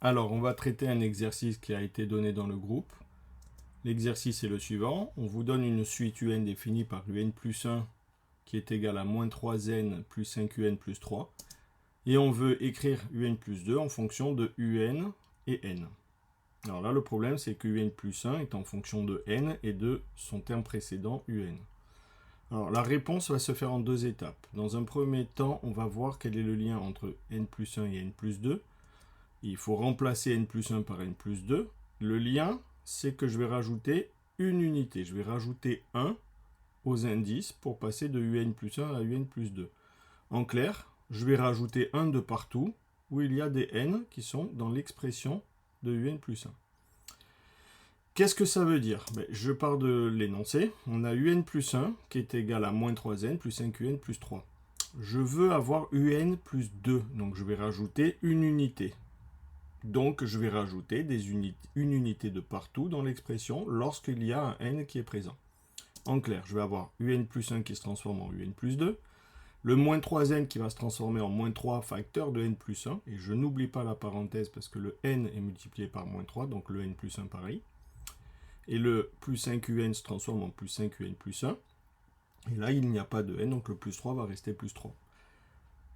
Alors, on va traiter un exercice qui a été donné dans le groupe. L'exercice est le suivant. On vous donne une suite UN définie par UN plus 1 qui est égal à moins 3n plus 5un plus 3. Et on veut écrire UN plus 2 en fonction de UN et n. Alors là, le problème, c'est que UN plus 1 est en fonction de n et de son terme précédent UN. Alors, la réponse va se faire en deux étapes. Dans un premier temps, on va voir quel est le lien entre n plus 1 et n plus 2. Il faut remplacer n plus 1 par n plus 2. Le lien, c'est que je vais rajouter une unité. Je vais rajouter 1 aux indices pour passer de un plus 1 à un plus 2. En clair, je vais rajouter 1 de partout où il y a des n qui sont dans l'expression de un plus 1. Qu'est-ce que ça veut dire? Je pars de l'énoncé. On a un plus 1 qui est égal à moins 3n plus 5un plus 3. Je veux avoir un plus 2, donc je vais rajouter une unité. Donc je vais rajouter une unité de partout dans l'expression lorsqu'il y a un n qui est présent. En clair, je vais avoir un plus 1 qui se transforme en un plus 2, le moins 3n qui va se transformer en moins 3 facteur de n plus 1, et je n'oublie pas la parenthèse parce que le n est multiplié par moins 3, donc le n plus 1 pareil. Et le plus 5un se transforme en plus 5un plus 1, et là il n'y a pas de n, donc le plus 3 va rester plus 3.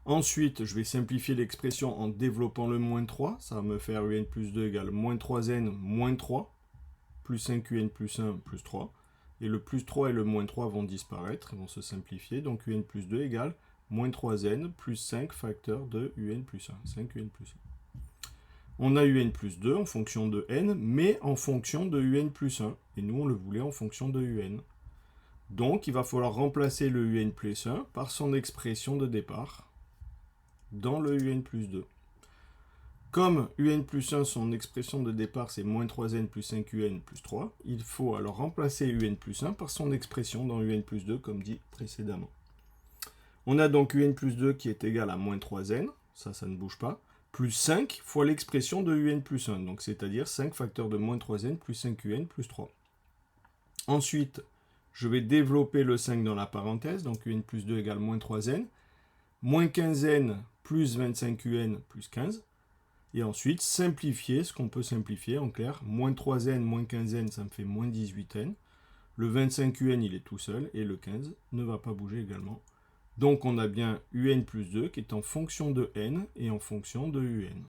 Ensuite, je vais simplifier l'expression en développant le moins 3. Ça va me faire un plus 2 égale moins 3n moins 3, plus 5un plus 1 plus 3. Et le plus 3 et le moins 3 vont disparaître, vont se simplifier. Donc un plus 2 égale moins 3n plus 5 facteur de un plus 1. 5un plus 1. On a un plus 2 en fonction de n, mais en fonction de un plus 1. Et nous, on le voulait en fonction de un. Donc, il va falloir remplacer le un plus 1 par son expression de départ dans le un plus 2. Comme un plus 1, son expression de départ, c'est moins 3n plus 5un plus 3, il faut alors remplacer un plus 1 par son expression dans un plus 2, comme dit précédemment. On a donc un plus 2 qui est égal à moins 3n, ça ne bouge pas, plus 5 fois l'expression de un plus 1, donc c'est-à-dire 5 facteurs de moins 3n plus 5un plus 3. Ensuite, je vais développer le 5 dans la parenthèse, donc un plus 2 égale moins 3n, moins 15n plus 25un plus 15. Et ensuite, simplifier ce qu'on peut simplifier. En clair, moins 3n, moins 15n, ça me fait moins 18n. Le 25un, il est tout seul. Et le 15 ne va pas bouger également. Donc, on a bien un plus 2 qui est en fonction de n et en fonction de un.